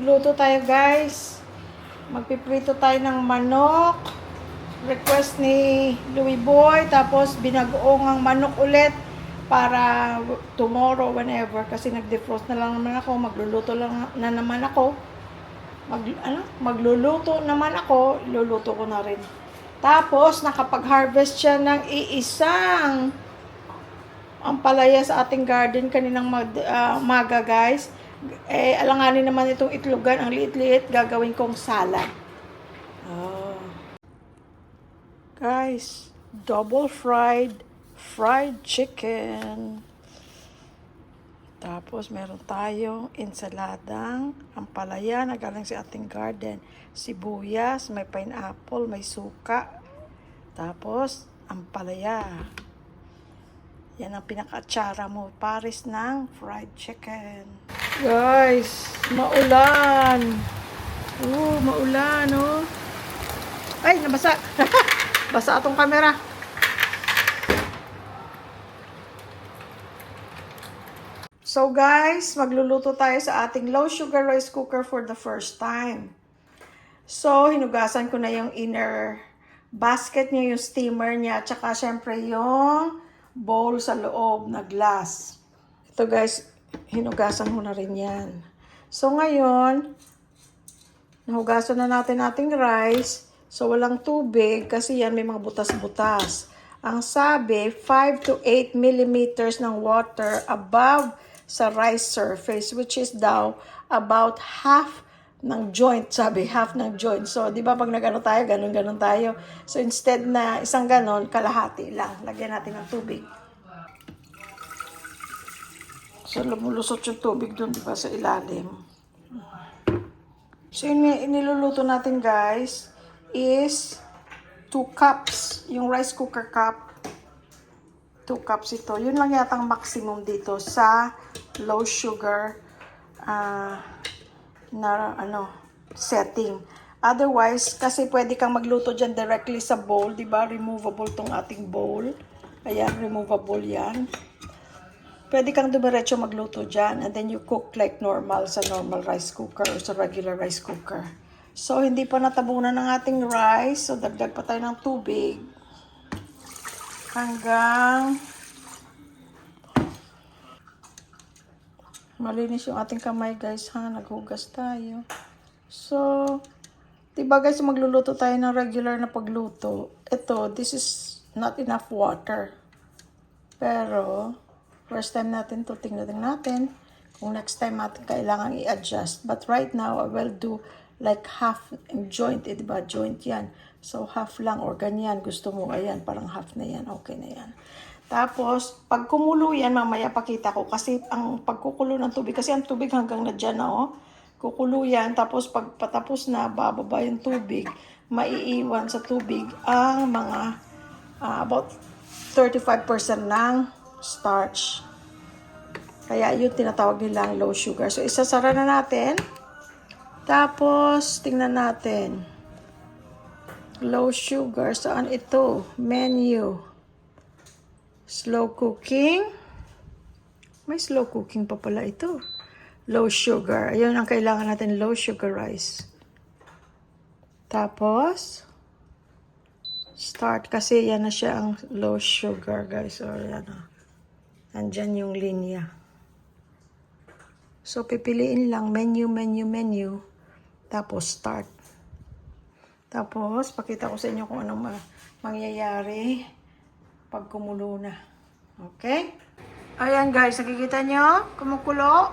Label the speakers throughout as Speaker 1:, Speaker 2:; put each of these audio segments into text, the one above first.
Speaker 1: Magluluto tayo guys. Magpiprito tayo ng manok. Request ni Louie Boy. Tapos binagoong ang manok ulit para tomorrow, whenever. Kasi nag-defrost na lang naman ako. Magluluto lang na naman ako. Magluluto naman ako. Iluluto ko na rin. Tapos nakapag-harvest siya ng iisang ampalaya sa ating garden kaninang maga guys. Alanganin naman itong itlogan, ang liit-liit, gagawin kong salad. Oh. Guys, double fried chicken. Tapos meron tayong ensaladang ampalaya na galing sa ating garden. Sibuyas, may pineapple, may suka. Tapos ampalaya. Yan ang pinaka-atsara mo, pares ng fried chicken. Guys, maulan. Maulan, oh. Ay, nabasa. Basa atong camera. So guys, magluluto tayo sa ating low sugar rice cooker for the first time. So, hinugasan ko na yung inner basket niya, yung steamer niya, tsaka syempre yung bowl sa loob na glass. Ito guys, hinugasan ko na rin yan. So ngayon, nahugasan na natin ating rice. So walang tubig kasi yan may mga butas-butas. Ang sabi, 5 to 8 millimeters ng water above sa rice surface, which is daw about half ng joint, sabi, half ng joint. So, di ba pag nag-ano tayo, ganun-ganun tayo. So, instead na isang ganon, kalahati lang. Lagyan natin ng tubig. So, lumulusot yung tubig dun, di ba, sa ilalim. So, yung iniluluto natin, guys, is 2 cups. Yung rice cooker cup. 2 cups ito. Yun lang yatang maximum dito sa low sugar setting. Otherwise, kasi pwede kang magluto dyan directly sa bowl, di ba? Removable tong ating bowl. Ayan, removable yan. Pwede kang dumiretso magluto dyan and then you cook like normal sa normal rice cooker or sa regular rice cooker. So, hindi pa natabunan ng ating rice. So, dagdag pa tayo ng tubig. Hanggang malinis yung ating kamay guys ha. Naghugas tayo. So, diba guys, magluluto tayo ng regular na pagluto. Ito, this is not enough water. Pero, first time natin to, tingnan natin kung next time natin kailangan i-adjust. But right now, I will do like half joint. Diba? Joint yan. So, half lang or ganyan. Gusto mo, ayan, parang half na yan. Okay na yan. Tapos, pag kumulo yan, mamaya pakita ko. Kasi ang pagkukulo ng tubig, kasi ang tubig hanggang na dyan na, oh. Kukulo yan, tapos pag patapos na, bababa yung tubig, maiiwan sa tubig ang mga about 35% ng starch. Kaya yun tinatawag nilang low sugar. So, isasara na natin. Tapos, tingnan natin. Low sugar. Saan ito? Menu. Slow cooking. May slow cooking pa pala ito. Low sugar. Ayun ang kailangan natin, low sugar rice. Tapos, start. Kasi yan na siya ang low sugar, guys. O, yan o. Andyan yung linya. So, pipiliin lang menu. Tapos, start. Tapos, pakita ko sa inyo kung anong mangyayari pag kumulo na. Okay? Ayan, guys. Nakikita nyo? Kumukulo.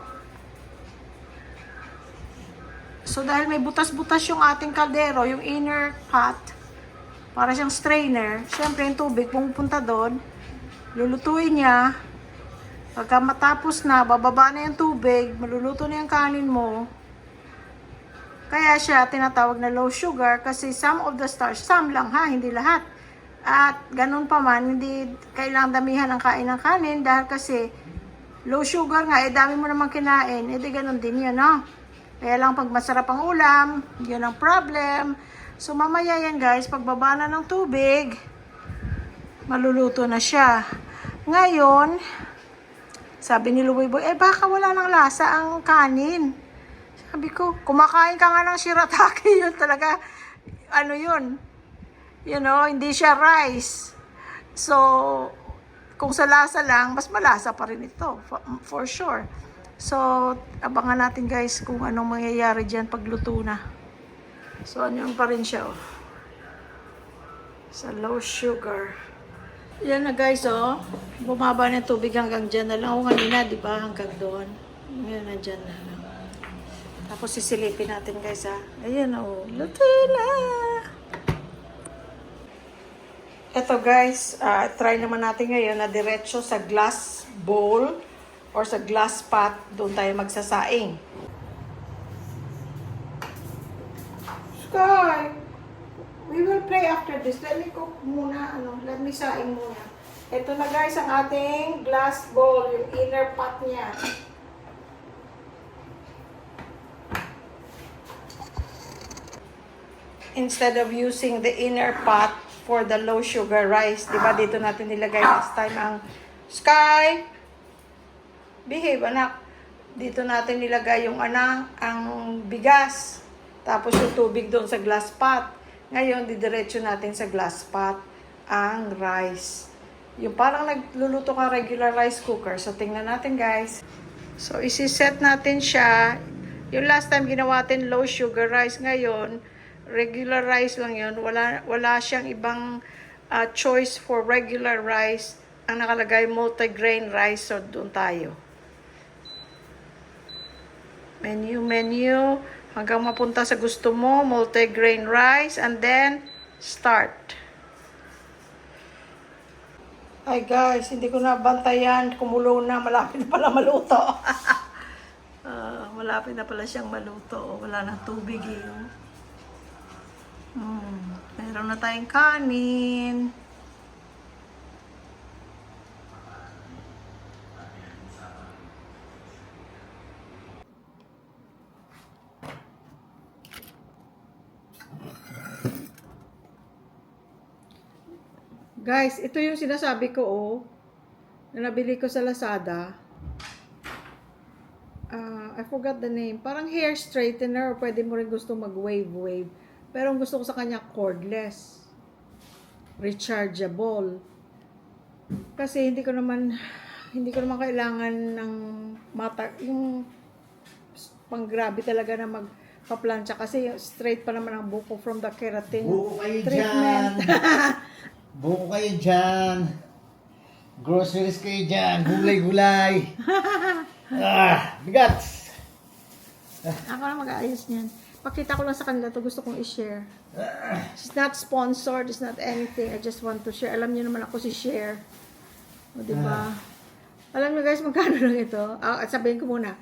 Speaker 1: So, dahil may butas-butas yung ating kaldero, yung inner pot, para siyang strainer, syempre yung tubig pumupunta doon, lulutuin niya. Pagka matapos na, bababa na yung tubig, maluluto na yung kanin mo. Kaya siya tinatawag na low sugar kasi some of the starch, some lang ha, hindi lahat. At ganun pa man, hindi kailangang damihan ang kain ng kanin dahil kasi low sugar nga, dami mo naman kinain, ganun din yun, no? Kaya lang pag masarap ang ulam, yun ang problem. So mamaya yan guys, pagbaba na ng tubig, maluluto na siya. Ngayon, sabi ni Louie Boy, baka wala ng lasa ang kanin. Sabi ko, kumakain ka nga ng shirataki, yun talaga, ano yun, hindi siya rice. So, kung sa lasa lang, mas malasa pa rin ito, for sure. So, abangan natin guys kung anong mangyayari dyan pag luto na. So, ano pa rin siya, oh. Sa low sugar. Yan na guys, oh. Bumaba na tubig hanggang dyan na lang. O kanina, di ba? Hanggang doon. Ngayon na dyan na lang. Tapos sisilipin natin guys, ha. Ayan, oh. Luto na! Ito guys, try naman natin ngayon na diretso sa glass bowl or sa glass pot. Doon tayo magsasaing. Sky! We will play after this. Let me cook muna, let me saing muna. Ito na guys ang ating glass bowl, yung inner pot niya. Instead of using the inner pot for the low sugar rice, di ba dito natin nilagay last time ang Sky? Behave anak. Dito natin nilagay yung ang bigas. Tapos yung tubig doon sa glass pot. Ngayon, didiretso natin sa glass pot ang rice. Yung parang nagluluto ka regular rice cooker. So, tingnan natin guys. So, isi-set natin siya. Yung last time ginawa natin low sugar rice. Ngayon, regular rice lang yun. Wala siyang ibang choice for regular rice. Ang nakalagay multi-grain rice. So, doon tayo. Menu. Hanggang mapunta sa gusto mo, multi-grain rice, and then, start. Ay guys, hindi ko na bantayan, kumulo na, malapit na pala maluto. Malapit na pala siyang maluto, wala nang tubig eh. Meron na tayong kanin. Guys, ito yung sinasabi ko, oh, na nabili ko sa Lazada. I forgot the name. Parang hair straightener, o pwede mo rin gusto mag-wave. Pero ang gusto ko sa kanya, cordless. Rechargeable. Kasi hindi ko naman kailangan ng yung pang-grabe talaga na magpa-plancha. Kasi straight pa naman ang buko from the keratin treatment.
Speaker 2: Buko kayo dyan. Groceries kayo dyan. Gulay-gulay. Bigat.
Speaker 1: Ako na mag-aayos niyan. Pakita ko lang sa kanila to. Gusto kong i-share. It's not sponsored. It's not anything. I just want to share. Alam niyo naman ako si share. O, diba? Alam niyo guys, magkano lang ito? At sabihin ko muna.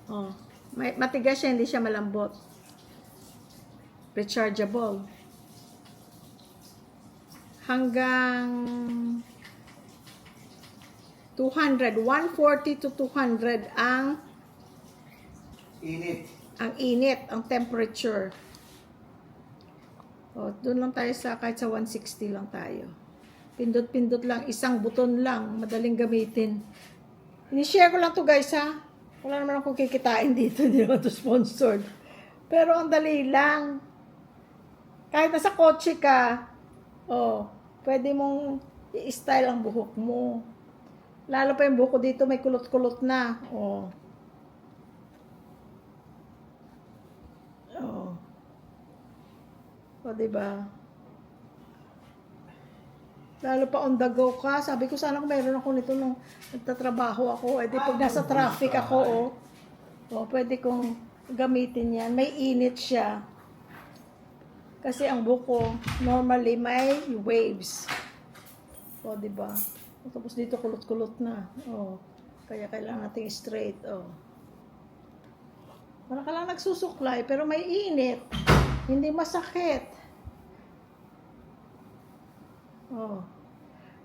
Speaker 1: Oh, matigas siya, hindi siya malambot. Rechargeable. Hanggang 200, 140 to 200 ang
Speaker 2: Init.
Speaker 1: ang temperature. O, doon lang tayo kahit sa 160 lang tayo. Pindot-pindot lang, isang buton lang, madaling gamitin. Ini-share ko lang to guys ha. Wala naman akong kikitain dito, hindi naman to sponsored. Pero ang dali lang. Kahit nasa kotse ka, pwede mong i-style ang buhok mo. Lalo pa yung buhok dito may kulot-kulot na. O, diba? Lalo pa on the go ka. Sabi ko sana kung mayroon ako nito nung nagtatrabaho ako. Eh di pag nasa traffic ako, pwede kong gamitin yan. May init siya. Kasi ang buko, normally may waves. O, diba? Tapos dito kulot-kulot na. Kaya kailangan natin straight. Parang ka lang nagsusuklay, pero may init. Hindi masakit.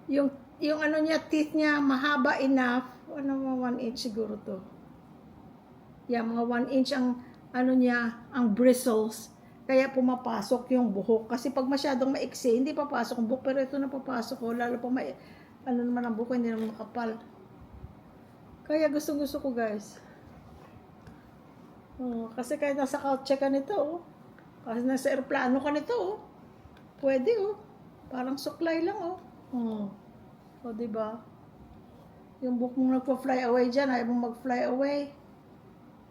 Speaker 1: Yung ano niya, teeth niya, mahaba enough. Mga 1 inch siguro to. Yeah, mga 1 inch ang, ang bristles. Kaya pumapasok yung buhok. Kasi pag masyadong maiksi, hindi papasok ang buhok. Pero ito na papasok ko. Lalo pa may, naman ang buhok, hindi naman makapal. Kaya gusto ko guys. Oh, kasi kahit nasa kotse ka nito, oh. Kasi nasa aeroplano ka nito, oh. Pwede, oh. Parang suklay lang, oh. Oh. O, diba? Yung book mong nagpa-fly away dyan, ayaw mong mag-fly away.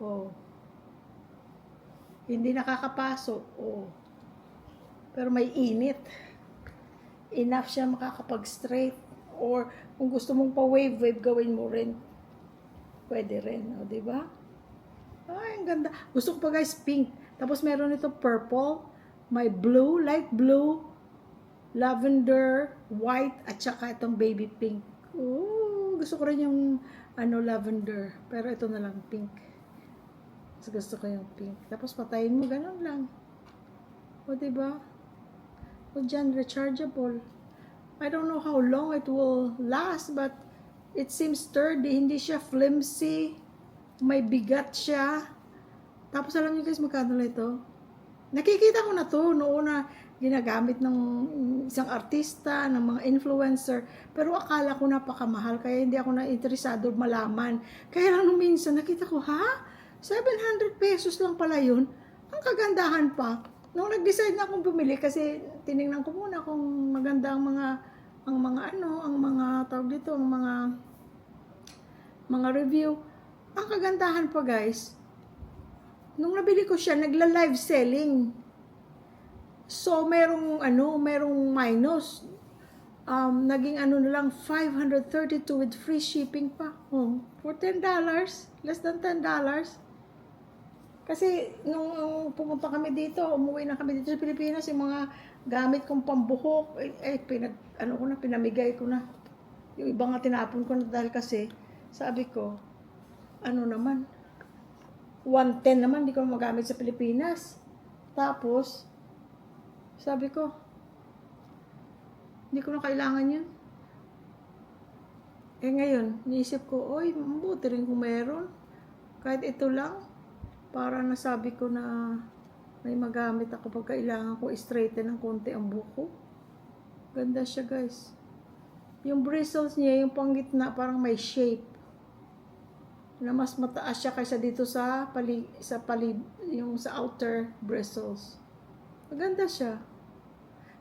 Speaker 1: Oh. Hindi nakakapasok. Oh. Pero may init. Enough siya makakapag-straight. Or kung gusto mong pa-wave-wave, gawin mo rin. Pwede rin, o, diba? Ay, ang ganda. Gusto ko pa guys, pink. Tapos meron ito purple, may blue, light blue, lavender, white, at saka itong baby pink. Oh, gusto ko rin yung lavender. Pero ito na lang, pink. Mas gusto ko yung pink. Tapos patayin mo, ganun lang. O, diba? O, dyan, rechargeable. I don't know how long it will last, but it seems sturdy. Hindi siya flimsy. May bigat siya. Tapos alam niyo guys, magkano na ito? Nakikita ko na to noon na ginagamit ng isang artista, ng mga influencer. Pero akala ko napakamahal, kaya hindi ako na-interesado malaman. Kaya lang nung minsan, nakita ko, ha? 700 pesos lang pala yun. Ang kagandahan pa. Nung nag-decide na akong bumili, kasi tiningnan ko muna kung maganda ang mga tawag dito, ang mga review. Ang kagandahan pa guys, nung nabili ko siya, nagla-live selling. So, merong minus. Naging na lang, 532 with free shipping pa. Oh, for $10, less than $10. Kasi, nung pumunta kami dito, umuwi na kami dito sa Pilipinas, yung mga gamit kong pambuhok, pinamigay ko na. Yung iba nga tinapon ko na dahil kasi, sabi ko, naman, 110 naman, di ko magamit sa Pilipinas. Tapos, sabi ko, hindi ko na kailangan yun. Ngayon, niisip ko, oy, mabuti rin kung meron. Kahit ito lang, para nasabi ko na may magamit ako pag kailangan ko i-straighten ng konti ang buko. Ganda siya, guys. Yung bristles niya, yung panggitna, parang may shape. Na mas mataas siya kaysa dito sa yung sa outer bristles. Maganda siya.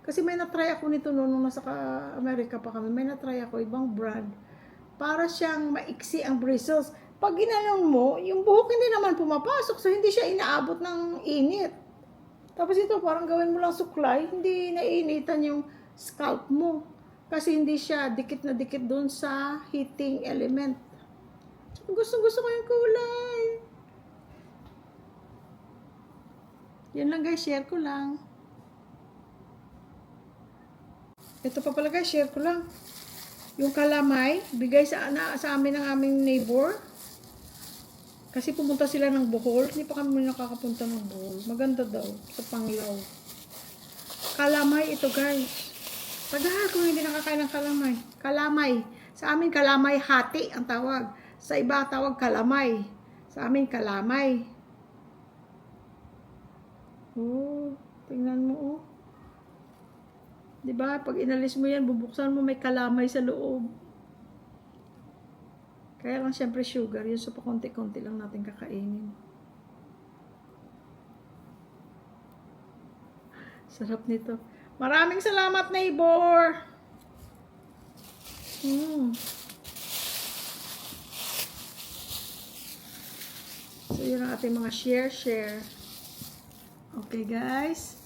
Speaker 1: Kasi may na-try ako nito nung nasa Amerika pa kami. May na-try ako ibang brand. Para siyang maiksi ang bristles. Pag ginanon mo, yung buhok hindi naman pumapasok, so hindi siya inaabot ng init. Tapos ito, parang gawin mo lang suklay, hindi naiinitan yung scalp mo. Kasi hindi siya dikit na dikit doon sa heating element. Gusto ko yung kulay. Yan lang guys, share ko lang. Ito pa pala guys, share ko lang. Yung kalamay, bigay sa amin ng aming neighbor. Kasi pumunta sila ng Bohol. Hindi pa kami nakakapunta ng Bohol. Maganda daw sa Panglao. Kalamay ito guys. Tagahan kung hindi nakakain ng kalamay. Kalamay. Sa amin kalamay hati ang tawag. Sa iba tawag kalamay. Sa amin kalamay. Oh, tingnan mo oh. 'Di ba? Pag inalis mo 'yan, bubuksan mo may kalamay sa loob. Kaya lang siyempre sugar, yun so pa konti-konti lang natin kakainin. Sarap nito. Maraming salamat, neighbor! So, yun ang ating mga share. Okay, guys.